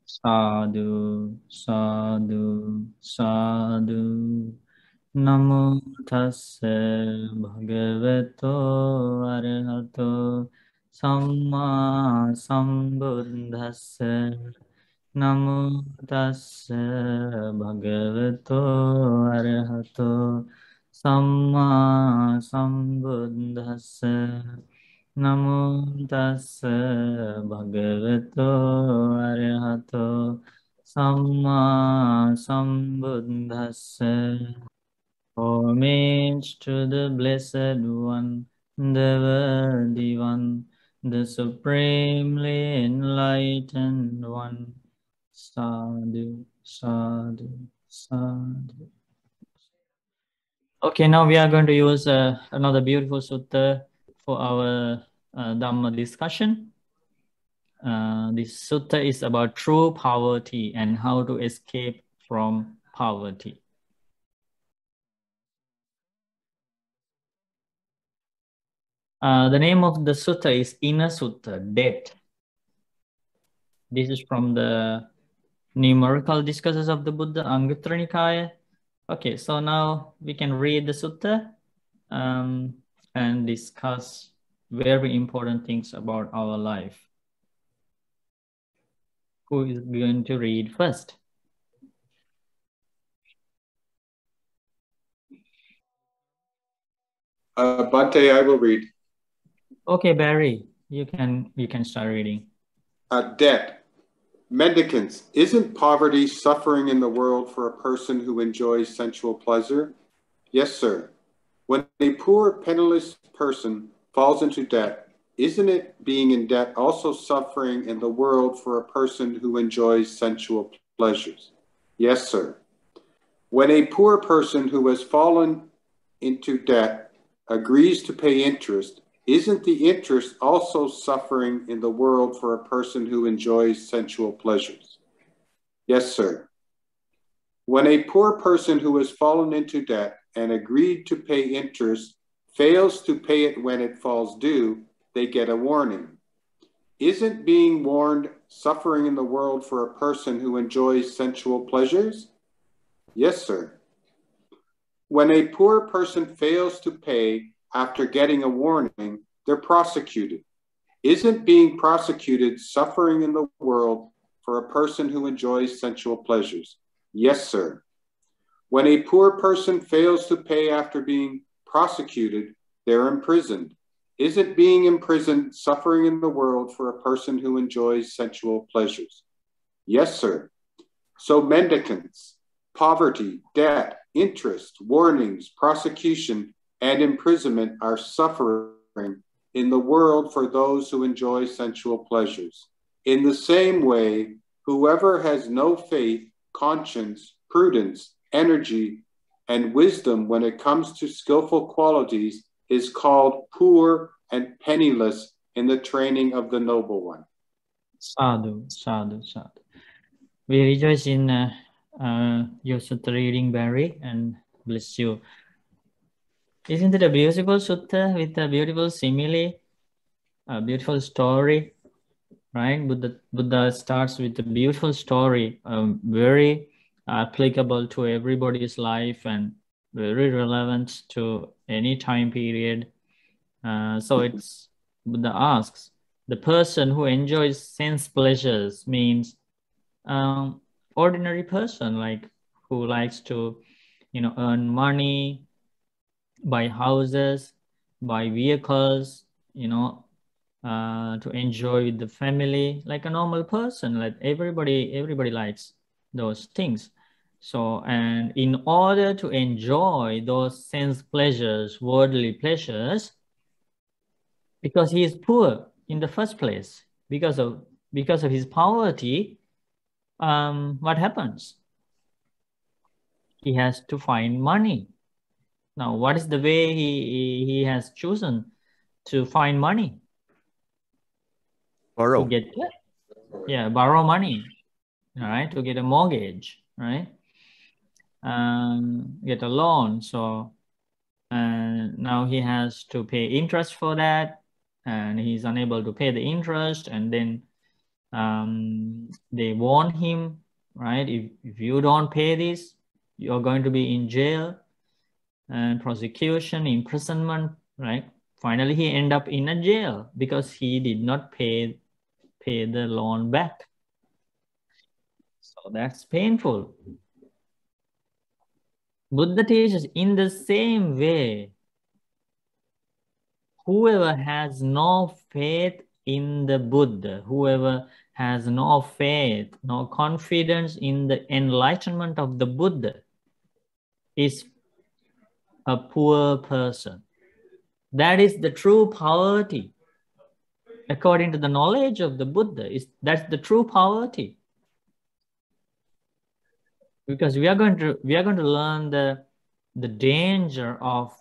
Sadhu, sadhu, sadhu. Namo tassa bhagavato arahato samma sambuddhassa. Namo tassa bhagavato arahato samma sambuddhassa. Namo tassa bhagavato arahato samma sambuddhassa. Homage to the Blessed One, the Worthy One, the Supremely Enlightened One. Sadhu, sadhu, sadhu. Okay, now we are going to use another beautiful sutta for our Dhamma discussion. This sutta is about true poverty and how to escape from poverty. The name of the sutta is Inner Sutta, Debt. This is from the numerical discourses of the Buddha, Anguttara Nikaya. Okay, so now we can read the sutta and discuss very important things about our life. Who is going to read first? Bhante, I will read. Okay, Barry, you can start reading. Debt. Mendicants, isn't poverty suffering in the world for a person who enjoys sensual pleasure? Yes, sir. When a poor, penniless person falls into debt, isn't it being in debt also suffering in the world for a person who enjoys sensual pleasures? Yes, sir. When a poor person who has fallen into debt agrees to pay interest, isn't the interest also suffering in the world for a person who enjoys sensual pleasures? Yes, sir. When a poor person who has fallen into debt and agreed to pay interest fails to pay it when it falls due, they get a warning. Isn't being warned suffering in the world for a person who enjoys sensual pleasures? Yes, sir. When a poor person fails to pay after getting a warning, they're prosecuted. Isn't being prosecuted suffering in the world for a person who enjoys sensual pleasures? Yes, sir. When a poor person fails to pay after being prosecuted, they're imprisoned. Isn't being imprisoned suffering in the world for a person who enjoys sensual pleasures? Yes, sir. So mendicants, poverty, debt, interest, warnings, prosecution, and imprisonment are suffering in the world for those who enjoy sensual pleasures. In the same way, whoever has no faith, conscience, prudence, energy, and wisdom when it comes to skillful qualities is called poor and penniless in the training of the noble one. Sadhu, sadhu, sadhu. We rejoice in your sutta reading, Barry, and bless you. Isn't it a beautiful sutta with a beautiful simile, a beautiful story, right? Buddha starts with a beautiful story, very applicable to everybody's life and very relevant to any time period. So it's Buddha asks, the person who enjoys sense pleasures means ordinary person, like who likes to, earn money, buy houses, buy vehicles, to enjoy with the family, like a normal person. Like everybody likes those things. So, and in order to enjoy those sense pleasures, worldly pleasures, because he is poor in the first place, because of his poverty, what happens? He has to find money. Now, what is the way he has chosen to find money? Borrow. To get, borrow money, right? To get a mortgage, right? Get a loan. So now he has to pay interest for that, and he's unable to pay the interest, and then They warn him, right? If you don't pay this, you're going to be in jail and prosecution, imprisonment, right? Finally, he ended up in a jail because he did not pay the loan back. So that's painful. Buddha teaches in the same way, whoever has no faith in the Buddha, whoever has no faith, no confidence in the enlightenment of the Buddha is a poor person. That is the true poverty. According to the knowledge of the Buddha, that's the true poverty. Because we are going to learn the danger of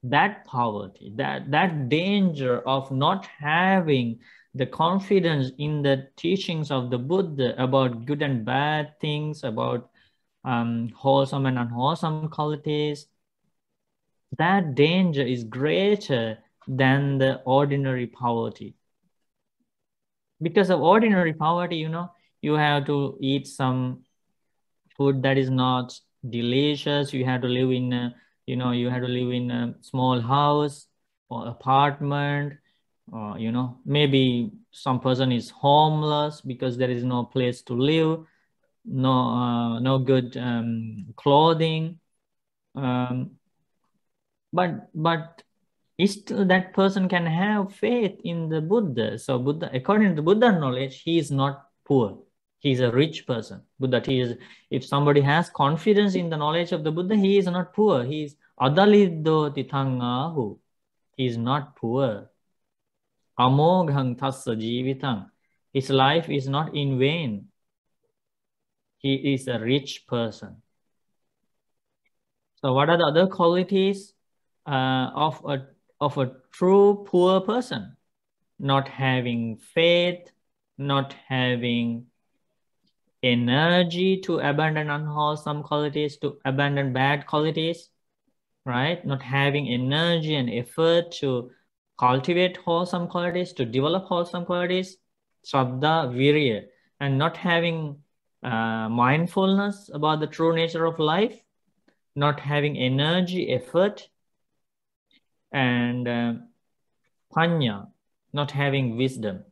that poverty, that danger of not having the confidence in the teachings of the Buddha about good and bad things, about wholesome and unwholesome qualities. That danger is greater than the ordinary poverty. Because of ordinary poverty, you have to eat some food that is not delicious. You have to live in a small house or apartment, or maybe some person is homeless because there is no place to live, no good clothing, but still that person can have faith in the Buddha. So Buddha, according to the Buddha knowledge, he is not poor. He is a rich person. Buddha teaches, if somebody has confidence in the knowledge of the Buddha, he is not poor. He is adaliddo titangahu. He is not poor. Amoghang tassa jivitang. His life is not in vain. He is a rich person. So what are the other qualities of a true poor person? Not having faith, not having energy to abandon unwholesome qualities, to abandon bad qualities, right? Not having energy and effort to cultivate wholesome qualities, to develop wholesome qualities, Shraddha, Virya, and not having mindfulness about the true nature of life, not having energy, effort, and panya, not having wisdom.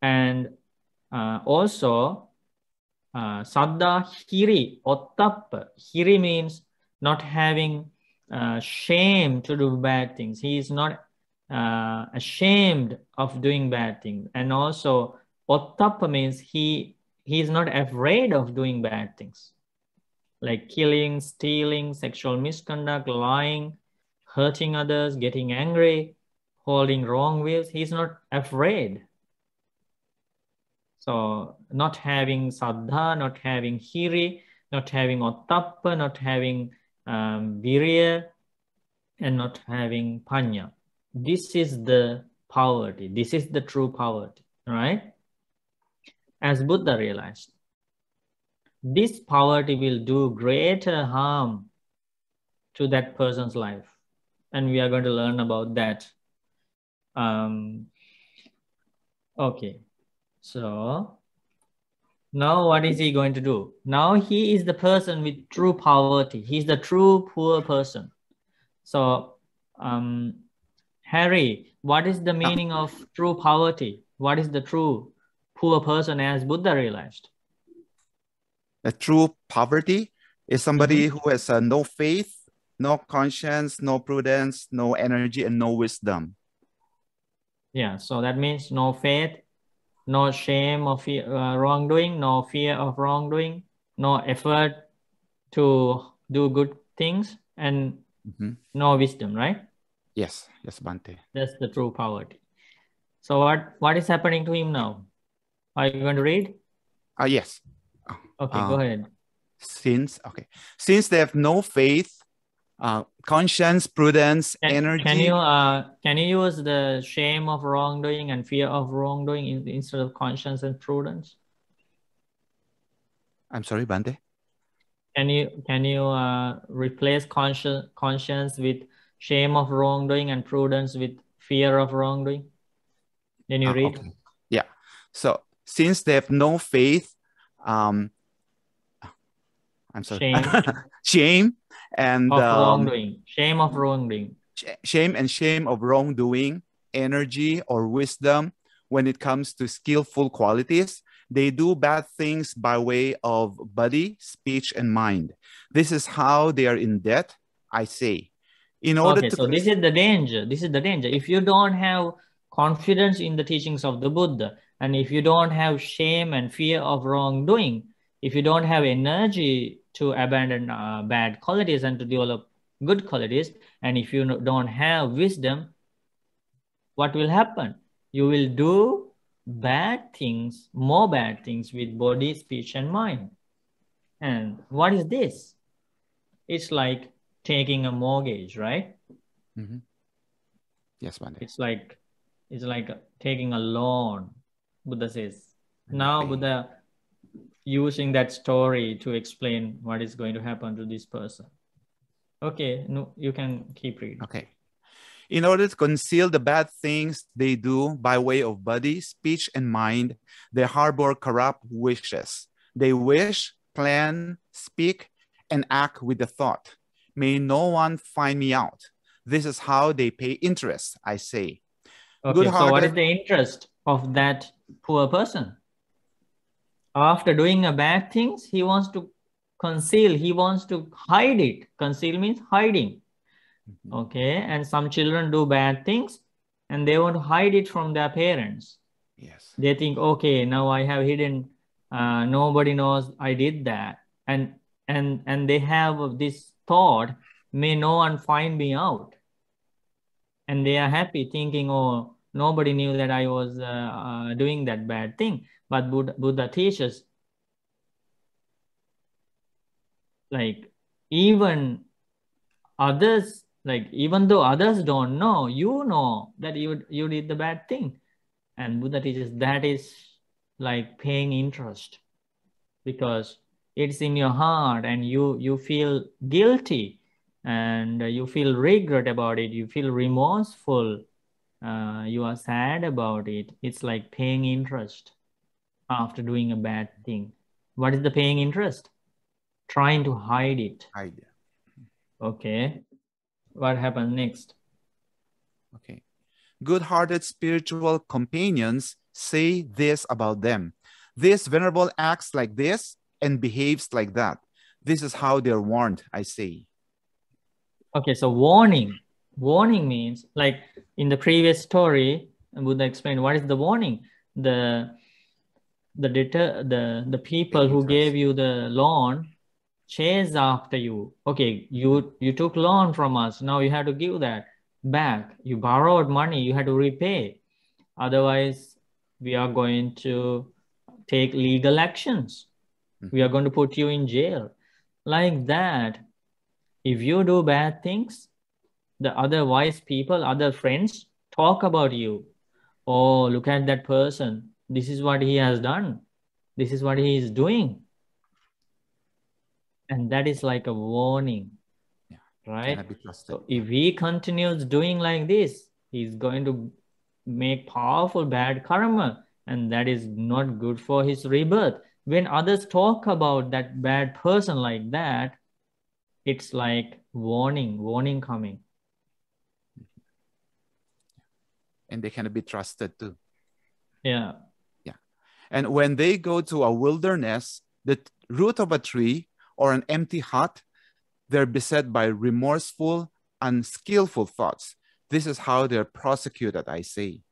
And also, saddha hiri, ottappa. Hiri means not having shame to do bad things. He is not ashamed of doing bad things. And also, ottappa means he is not afraid of doing bad things, like killing, stealing, sexual misconduct, lying, hurting others, getting angry, holding wrong views. He's not afraid. So not having saddha, not having hiri, not having ottappa, not having virya, and not having panya. This is the poverty. This is the true poverty, right? As Buddha realized, this poverty will do greater harm to that person's life. And we are going to learn about that. Okay, so now what is he going to do? Now he is the person with true poverty. He's the true poor person. So, Harry, what is the meaning of true poverty? What is the true poor person as Buddha realized? The true poverty is somebody who has no faith, no conscience, no prudence, no energy, and no wisdom. Yeah, so that means no faith, no shame of wrongdoing, no fear of wrongdoing, no effort to do good things, and no wisdom, right? Yes, yes, Bhante. That's the true poverty. So what is happening to him now? Are you going to read? Yes. Okay, go ahead. Since they have no faith, conscience, prudence, energy. Can you use the shame of wrongdoing and fear of wrongdoing instead of conscience and prudence? I'm sorry, Bhante. Can you replace conscience with shame of wrongdoing and prudence with fear of wrongdoing? Then you read. Okay. Yeah. So since they have no faith, I'm sorry, Shame shame and of wrongdoing. Shame of wrongdoing. shame of wrongdoing, energy or wisdom when it comes to skillful qualities. They do bad things by way of body, speech, and mind. This is how they are in debt, I say. In order Okay, to so this is the danger. This is the danger. If you don't have confidence in the teachings of the Buddha, and if you don't have shame and fear of wrongdoing, if you don't have energy to abandon bad qualities and to develop good qualities, and if you don't have wisdom, what will happen? You will do bad things, more bad things with body, speech, and mind. And what is this? It's like taking a mortgage, right? Mhm. Yes, Bande. It's like taking a loan, Buddha says. And Now pay. Buddha using that story to explain what is going to happen to this person. Okay, no, you can keep reading. Okay. In order to conceal the bad things they do by way of body, speech, and mind, they harbor corrupt wishes. They wish, plan, speak, and act with the thought, may no one find me out. This is how they pay interest, I say. Okay, so what is Good-hearted, the interest of that poor person? After doing a bad things, he wants to conceal, he wants to hide it. Conceal means hiding. Okay, and some children do bad things and they want to hide it from their parents. yes, They think, okay, now I have hidden, nobody knows I did that. And they have this thought, may no one find me out. And they are happy thinking, oh, nobody knew that I was doing that bad thing. But Buddha teaches, like, even others, like, even though others don't know, you know that you did the bad thing. And Buddha teaches that is like paying interest, because it's in your heart and you feel guilty and you feel regret about it, you feel remorseful, you are sad about it. It's like paying interest after doing a bad thing. What is the paying interest? Trying to hide it. hide. Okay, what happens next? Okay. Good-hearted spiritual companions say this about them. This venerable acts like this and behaves like that. This is how they're warned, I say. Okay, so warning. Warning means, like in the previous story, Buddha explained what is the warning. The people who gave you the loan chase after you. Okay, you took loan from us. Now you have to give that back. You borrowed money. You had to repay. Otherwise, we are going to take legal actions. We are going to put you in jail. Like that, if you do bad things, the other wise people, other friends talk about you. Oh, look at that person. This is what he has done. This is what he is doing. And that is like a warning, right? Cannot be trusted. So if he continues doing like this, he's going to make powerful bad karma, and that is not good for his rebirth. When others talk about that bad person like that, it's like warning coming. And they cannot be trusted too. Yeah. Yeah. And when they go to a wilderness, the root of a tree or an empty hut, they're beset by remorseful, unskillful thoughts. This is how they're prosecuted, I say.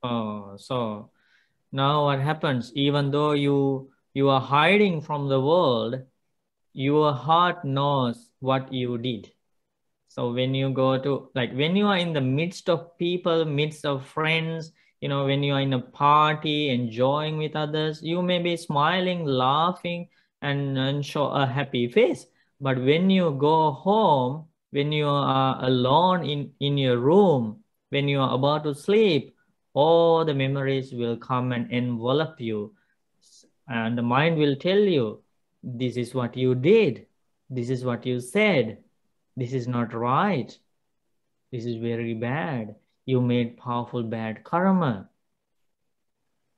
Oh, so now what happens? Even though you are hiding from the world, your heart knows what you did. So when you go to, like, when you are in the midst of people, midst of friends, you know, when you are in a party, enjoying with others, you may be smiling, laughing, and show a happy face. But when you go home, when you are alone in your room, when you are about to sleep, all the memories will come and envelop you. And the mind will tell you, this is what you did. This is what you said. This is not right. This is very bad. You made powerful bad karma.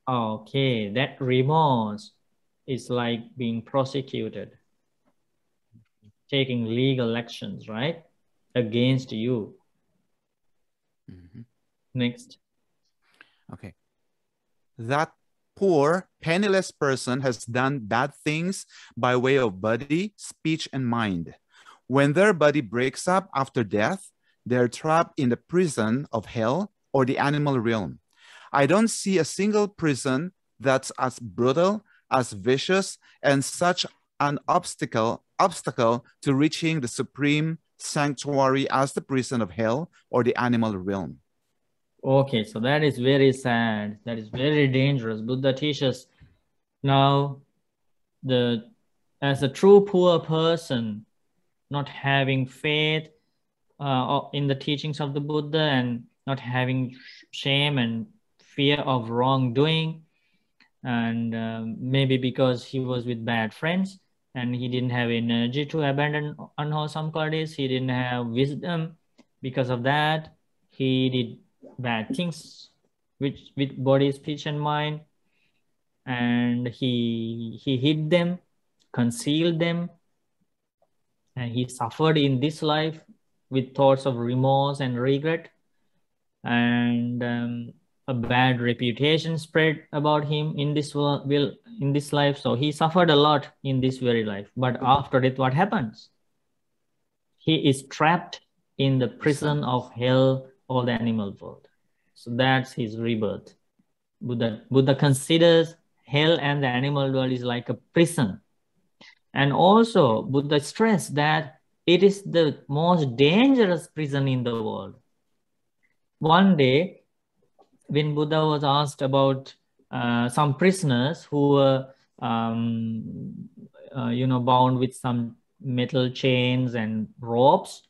Okay, that remorse is like being prosecuted, taking legal actions, right? Against you. Next. Okay. That poor, penniless person has done bad things by way of body, speech, and mind. When their body breaks up after death, they're trapped in the prison of hell or the animal realm. I don't see a single prison that's as brutal, as vicious, and such an obstacle to reaching the supreme sanctuary as the prison of hell or the animal realm. Okay, so that is very sad. That is very dangerous. Buddha teaches now as a true poor person, not having faith in the teachings of the Buddha and not having shame and fear of wrongdoing, and maybe because he was with bad friends and he didn't have energy to abandon unwholesome qualities, he didn't have wisdom. Because of that, he did bad things with body, speech, and mind, and he hid them, concealed them, and he suffered in this life with thoughts of remorse and regret, and a bad reputation spread about him in this in this life. So he suffered a lot in this very life. But after it, what happens? He is trapped in the prison of hell or the animal world. So that's his rebirth. Buddha considers hell and the animal world is like a prison. And also Buddha stressed that it is the most dangerous prison in the world. One day, when Buddha was asked about some prisoners who were, bound with some metal chains and ropes,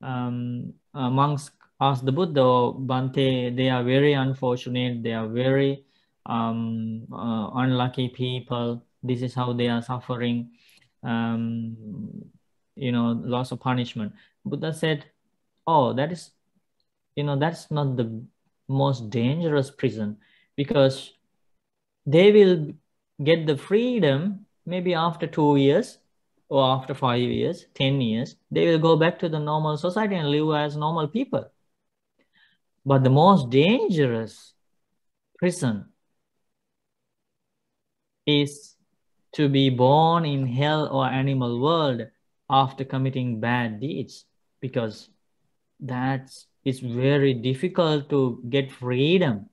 monks asked the Buddha, Bhante, they are very unfortunate, they are very unlucky people, this is how they are suffering, loss of punishment. Buddha said, oh, that's not the most dangerous prison, because they will get the freedom maybe after 2 years or after 5 years, 10 years, they will go back to the normal society and live as normal people. But the most dangerous prison is to be born in hell or animal world after committing bad deeds, because it's very difficult to get freedom,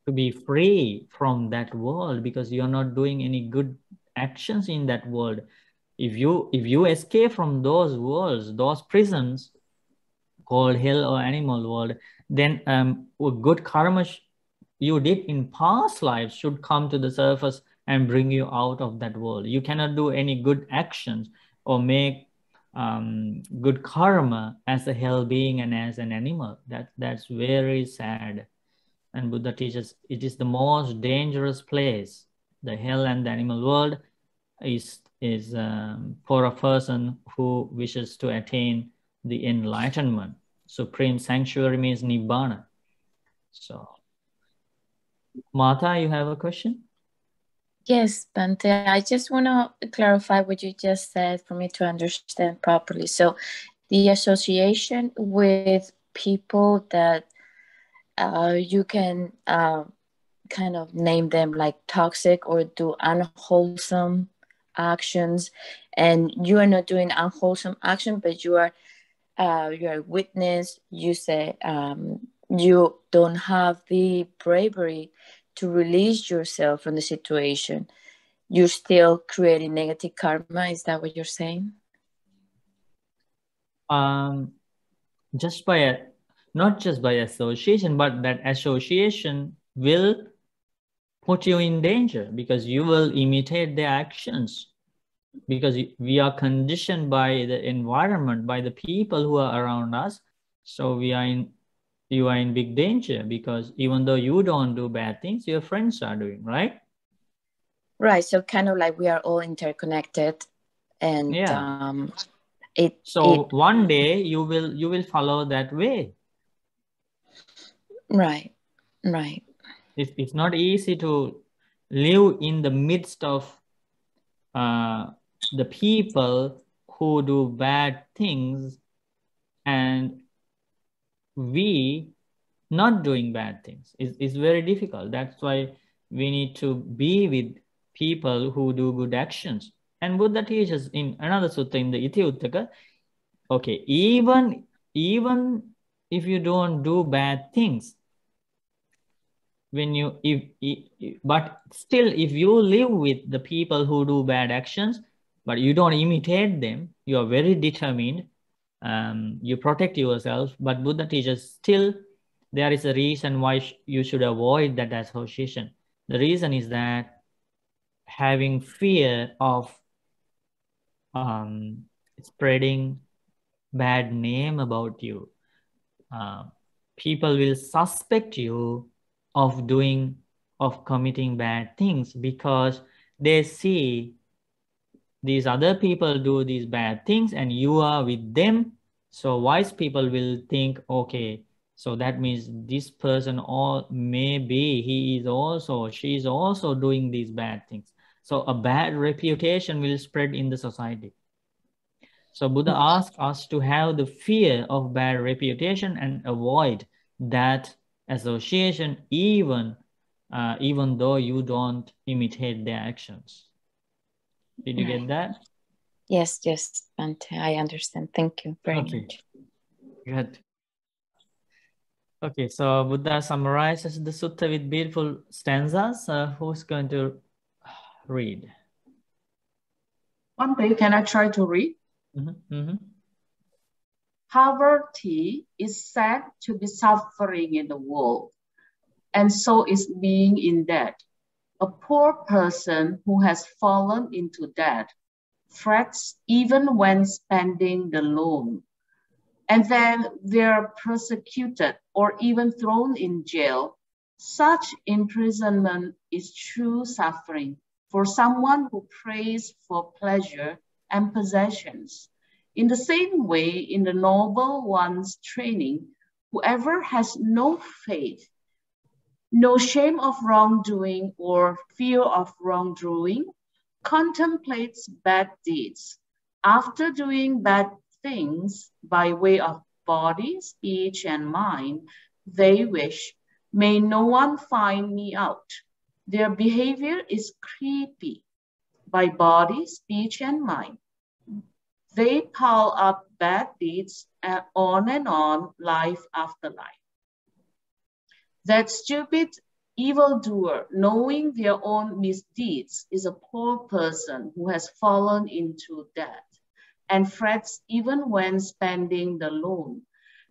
to be free from that world, because you're not doing any good actions in that world. If you escape from those worlds, those prisons called hell or animal world, then good karma you did in past lives should come to the surface and bring you out of that world. You cannot do any good actions or make good karma as a hell being and as an animal. That's very sad. And Buddha teaches it is the most dangerous place. The hell and the animal world is for a person who wishes to attain the enlightenment. Supreme sanctuary means Nibbana. So, Mata, you have a question? Yes, Bante, I just want to clarify what you just said for me to understand properly. So the association with people that you can kind of name them like toxic or do unwholesome actions, and you are not doing unwholesome action, but you are a witness. You say you don't have the bravery to release yourself from the situation. You're still creating negative karma. Is that what you're saying? Not just by association, but that association will put you in danger, because you will imitate their actions, because we are conditioned by the environment, by the people who are around us. So you are in big danger, because even though you don't do bad things, your friends are doing, right? Right. So kind of like we are all interconnected, and yeah. One day you will follow that way. Right. It's not easy to live in the midst of the people who do bad things and we not doing bad things. It's very difficult. That's why we need to be with people who do good actions. And Buddha teaches in another sutta, in the Iti Uttaka, okay, even if you don't do bad things, when you but still if you live with the people who do bad actions, but you don't imitate them, you are very determined, you protect yourself, but Buddha teaches still there is a reason why you should avoid that association. The reason is that having fear of spreading bad name about you, people will suspect you of committing bad things because they see these other people do these bad things and you are with them. So wise people will think, okay, so that means this person, or maybe he is also, she is also doing these bad things. So a bad reputation will spread in the society. So Buddha asks us to have the fear of bad reputation and avoid that association, even though you don't imitate their actions. Did you get that? Yes, Bante, I understand. Thank you very much. Good. Okay, so Buddha summarizes the sutta with beautiful stanzas. Who's going to read? Bante, can I try to read? Poverty is said to be suffering in the world, and so is being in debt. A poor person who has fallen into debt frets even when spending the loan, and then they're persecuted or even thrown in jail. Such imprisonment is true suffering for someone who prays for pleasure and possessions. In the same way, in the noble one's training, whoever has no faith, no shame of wrongdoing or fear of wrongdoing, contemplates bad deeds. After doing bad things by way of body, speech, and mind, they wish, may no one find me out. Their behavior is creepy. By body, speech, and mind, they pile up bad deeds and on, life after life. That stupid evildoer, knowing their own misdeeds, is a poor person who has fallen into debt and frets even when spending the loan.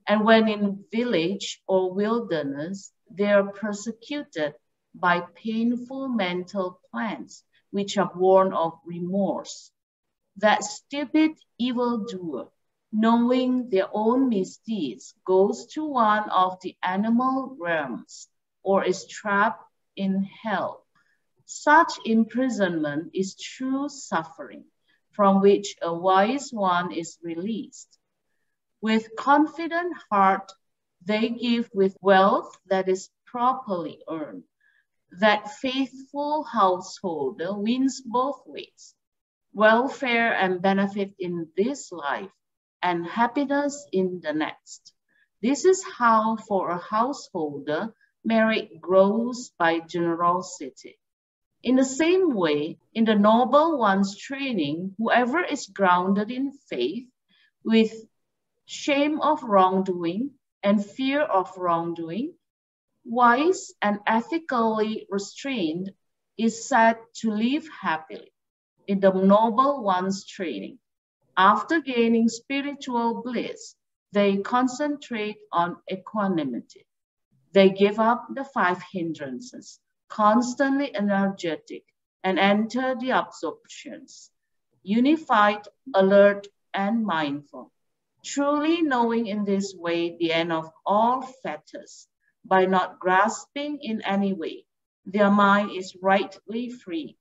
And when in village or wilderness, they are persecuted by painful mental plans, which are born of remorse. That stupid evildoer, knowing their own misdeeds, goes to one of the animal realms or is trapped in hell. Such imprisonment is true suffering, from which a wise one is released. With confident heart, they give with wealth that is properly earned. That faithful householder wins both ways, welfare and benefit in this life, and happiness in the next. This is how, for a householder, merit grows by generosity. In the same way, in the noble one's training, whoever is grounded in faith, with shame of wrongdoing and fear of wrongdoing, wise and ethically restrained, is said to live happily. In the noble one's training, after gaining spiritual bliss, they concentrate on equanimity. They give up the 5 hindrances, constantly energetic, and enter the absorptions, unified, alert, and mindful, truly knowing in this way the end of all fetters. By not grasping in any way, their mind is rightly free.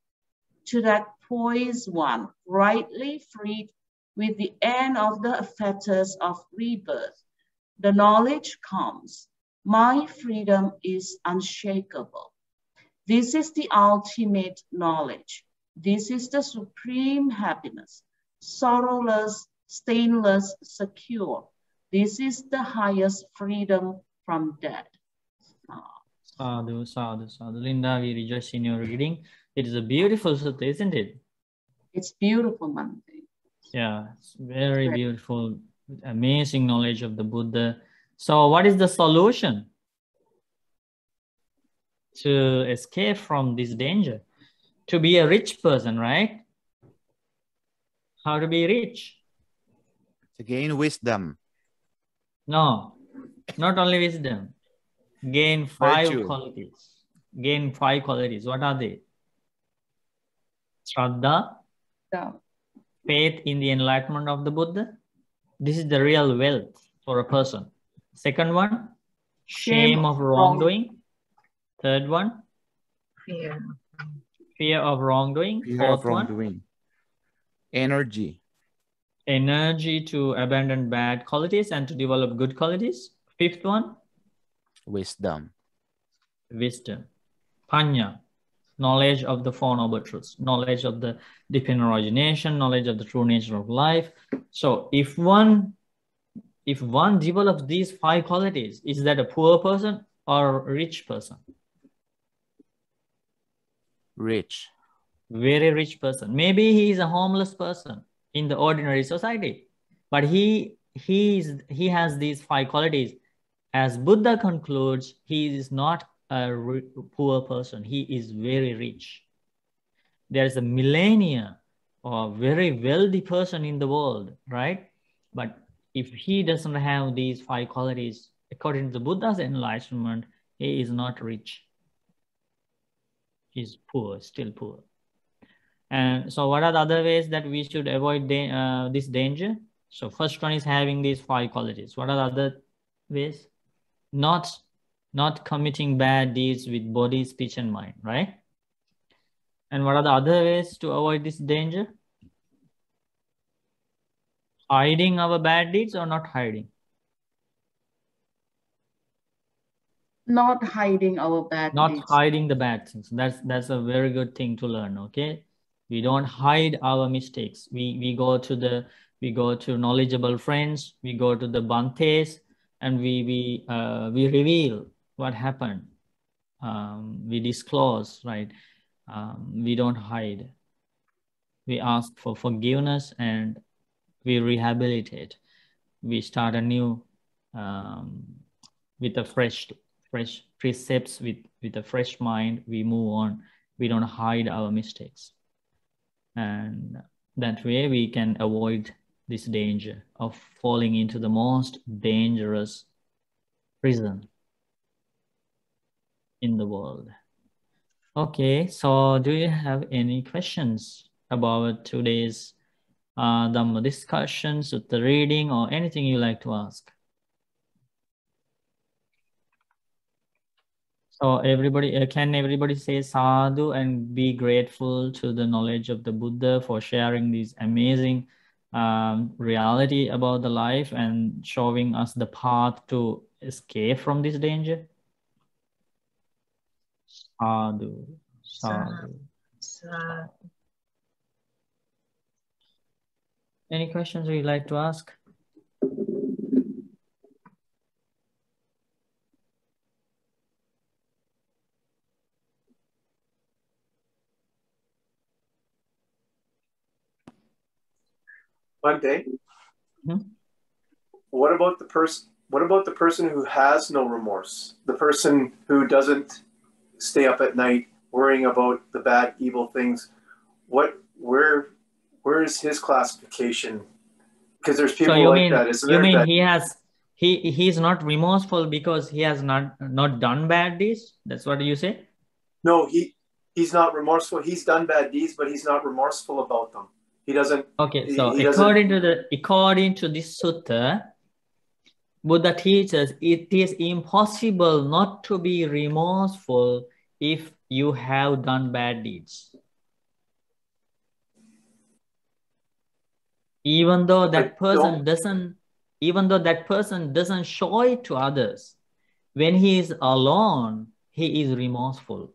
To that poised one, rightly freed with the end of the fetters of rebirth, the knowledge comes. My freedom is unshakable. This is the ultimate knowledge. This is the supreme happiness, sorrowless, stainless, secure. This is the highest freedom from death. Sadhu, sadhu, sadhu. Linda, we rejoice in your reading. It is a beautiful sutta, isn't it? It's beautiful, Mante. Yeah, it's very beautiful, amazing knowledge of the Buddha. So what is the solution to escape from this danger? To be a rich person, right? How to be rich? To gain wisdom. No, not only wisdom. Gain 5 Virtue. qualities. Gain 5 qualities. What are they? Shraddha, faith in the enlightenment of the Buddha. This is the real wealth for a person. Second one, shame of wrongdoing. Third one, fear of wrongdoing. Fear Fourth of wrongdoing. Energy. Energy to abandon bad qualities and to develop good qualities. Fifth one, Wisdom. wisdom. Panya, knowledge of the Four Noble Truths, knowledge of the deep inner origination, knowledge of the true nature of life. So if one develops these 5 qualities, is that a poor person or a rich person? Rich. Very rich person. Maybe he is a homeless person in the ordinary society, but he has these 5 qualities. As Buddha concludes, he is not a poor person. He is very rich. There is a millennia or very wealthy person in the world, right? But if he doesn't have these 5 qualities, according to the Buddha's enlightenment, he is not rich. He's poor, still poor. And so what are the other ways that we should avoid this danger? So first one is having these 5 qualities. What are the other ways? Not committing bad deeds with body, speech, and mind, right? And what are the other ways to avoid this danger? Hiding our bad deeds or not hiding? Not hiding our bad Not deeds. hiding the bad things. That's a very good thing to learn, okay? We don't hide our mistakes. We go to knowledgeable friends, we go to the Bantes, and we reveal what happened. We disclose, right? We don't hide. We ask for forgiveness and we rehabilitate. We start anew with a fresh precepts, with a fresh mind. We move on. We don't hide our mistakes. And that way we can avoid this danger of falling into the most dangerous prison in the world. Okay, so do you have any questions about today's Dhamma discussion, Sutta reading, or anything you like to ask? So everybody, can everybody say sadhu and be grateful to the knowledge of the Buddha for sharing this amazing reality about the life and showing us the path to escape from this danger? Sadhu, sadhu. Any questions you'd like to ask? Bhante, Hmm? what about the person who has no remorse? The person who doesn't stay up at night worrying about the bad, evil things. Where is his classification? Because there's people that, isn't there? You mean he's not remorseful because he has not done bad deeds? That's what you say? No, he's not remorseful. He's done bad deeds, but he's not remorseful about them. He doesn't. Okay, so he according to this sutta, Buddha teaches it is impossible not to be remorseful if you have done bad deeds. Even though that person doesn't show it to others, When he is alone, he is remorseful,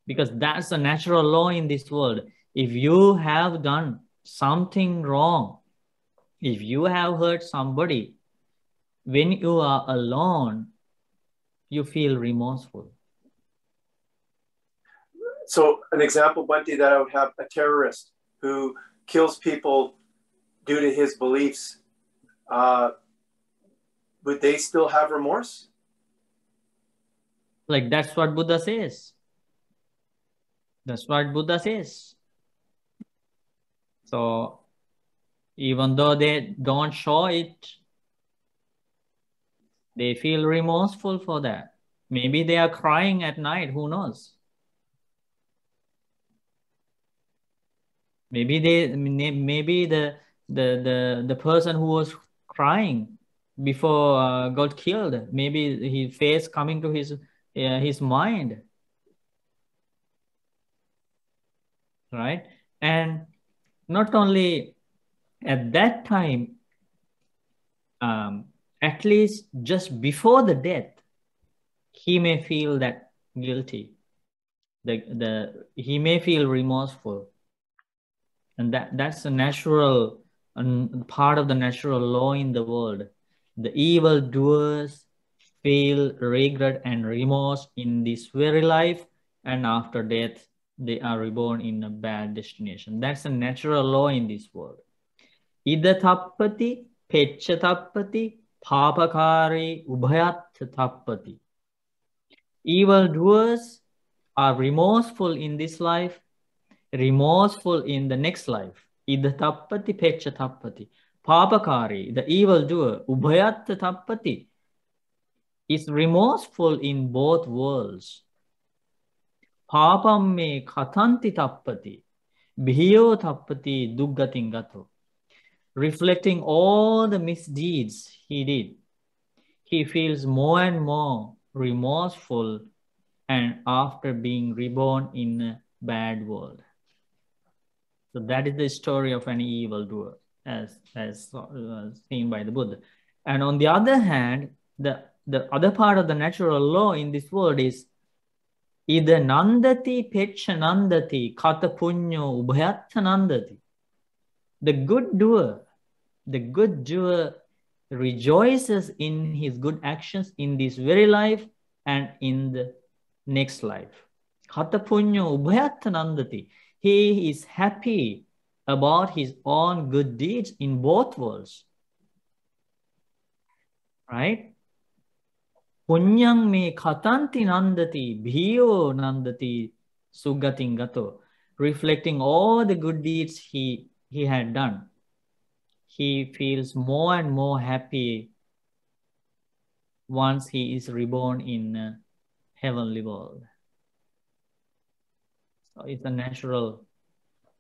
because that's a natural law in this world. If you have done something wrong, if you have hurt somebody, when you are alone, you feel remorseful. So an example, Bhante, that I would have a terrorist who kills people due to his beliefs, would they still have remorse? Like, that's what Buddha says. That's what Buddha says. So even though they don't show it, they feel remorseful for that. Maybe they are crying at night, who knows? Maybe the person who was crying before got killed, maybe his face coming to his mind, right? And not only at that time, at least just before the death, he may feel that guilty. He may feel remorseful. And that's a natural part of the natural law in the world. The evil doers feel regret and remorse in this very life, and after death, they are reborn in a bad destination. That's a natural law in this world. Ida tappati, peccha tappati, papakari, ubhayat tappati. Evil doers are remorseful in this life, remorseful in the next life. Ida tappati, peccha tappati. Papakari, the evildoer, ubhayat tappati, is remorseful in both worlds. Papam me khatanti tappati, bhiyo tappati duggatin gato. Reflecting all the misdeeds he did, he feels more and more remorseful, and after being reborn in a bad world. So that is the story of an evildoer, as seen by the Buddha. And on the other hand, the other part of the natural law in this world is ida nandati peccha nandati kata punyo ubhayatta nandati. The good doer rejoices in his good actions in this very life and in the next life. Kata punyo ubhayatta nandati. He is happy about his own good deeds in both worlds. Right? Punyang me khatanti nandati, bhiyo nandati sugatin gato. Reflecting all the good deeds he had done, he feels more and more happy once he is reborn in a heavenly world. So it's a natural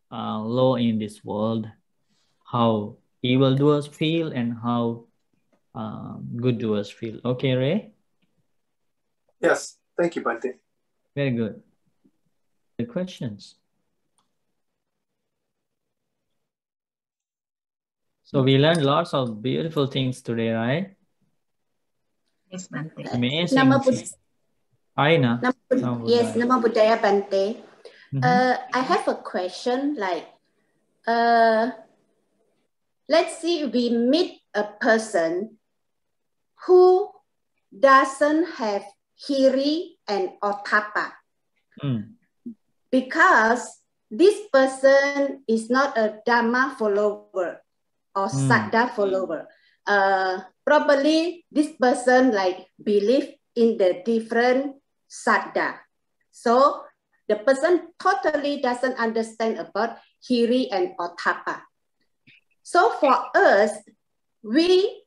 law in this world, how evildoers feel and how good doers feel. Okay, Ray? Yes, thank you, Bhante. Very good. The questions. So we learned lots of beautiful things today, right? Yes, Bhante. Amazing. Aina. Yes, Namo Buddhaya, Bhante. I have a question like, let's see, we meet a person who doesn't have hiri and ottappa. Because this person is not a Dhamma follower or Sutta follower. Probably this person like believe in the different Sutta. So the person totally doesn't understand about hiri and ottappa. So for us, we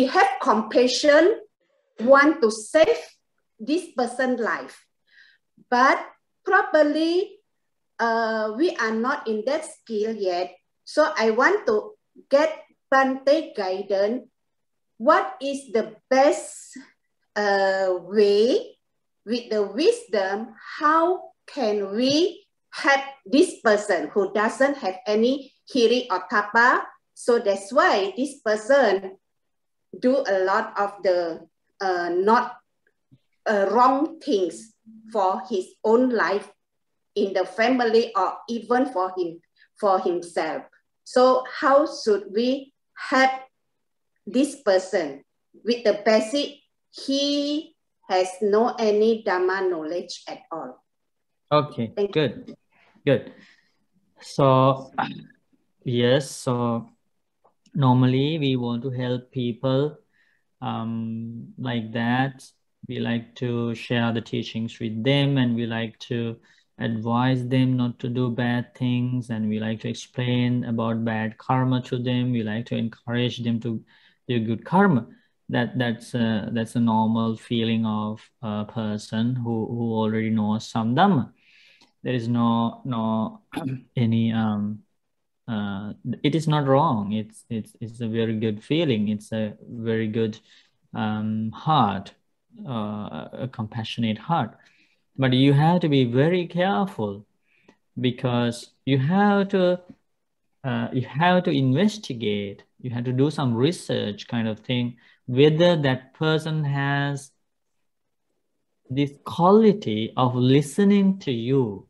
have compassion, want to save this person's life, but probably we are not in that skill yet. So I want to get Bhante guidance. What is the best way with the wisdom? How can we help this person who doesn't have any hiri or ottappa? So that's why this person do a lot of the not wrong things for his own life in the family or even for himself. So how should we help this person with the basic? He has no any Dhamma knowledge at all. Okay, Thank good, good. So yes, so normally we want to help people like that. We like to share the teachings with them, and we like to advise them not to do bad things, and we like to explain about bad karma to them. We like to encourage them to do good karma. That's a normal feeling of a person who already knows some Dhamma. There is no any it is not wrong. It's a very good feeling. It's a very good heart, a compassionate heart. But you have to be very careful, because you have to investigate. You have to do some research kind of thing, whether that person has this quality of listening to you,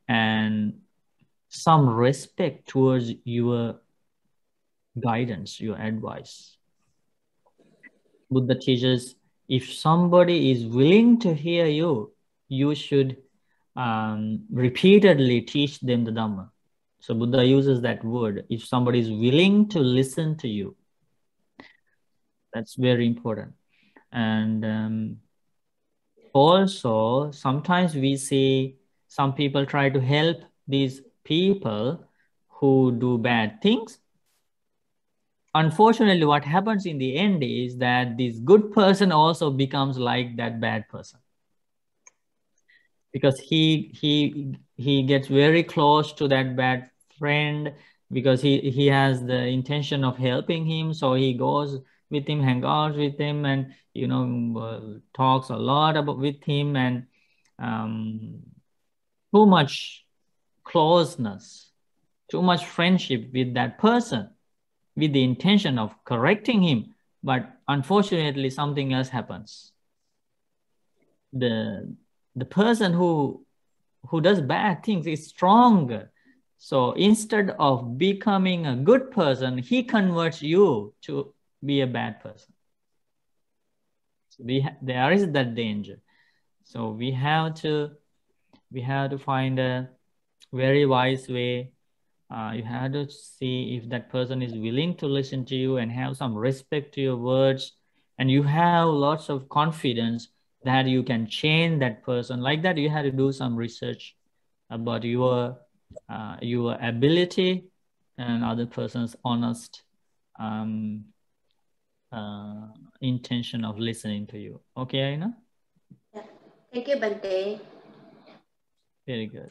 and some respect towards your guidance, your advice. Buddha teaches, if somebody is willing to hear you, you should repeatedly teach them the Dhamma. So Buddha uses that word, if somebody is willing to listen to you. That's very important. And also, sometimes we see some people try to help these people who do bad things. Unfortunately, what happens in the end is that this good person also becomes like that bad person, because he gets very close to that bad friend, because he has the intention of helping him. So he goes with him, hang out with him, and talks a lot about with him, and too much closeness, too much friendship with that person, with the intention of correcting him, but unfortunately something else happens. The person who does bad things is stronger. So instead of becoming a good person, he converts you to be a bad person. So there is that danger. So we have to find a very wise way. You have to see if that person is willing to listen to you and have some respect to your words, and you have lots of confidence that you can change that person. Like that, you have to do some research about your ability and other person's honest intention of listening to you. Okay, Aina? Yeah. Thank you, Bante. Very good.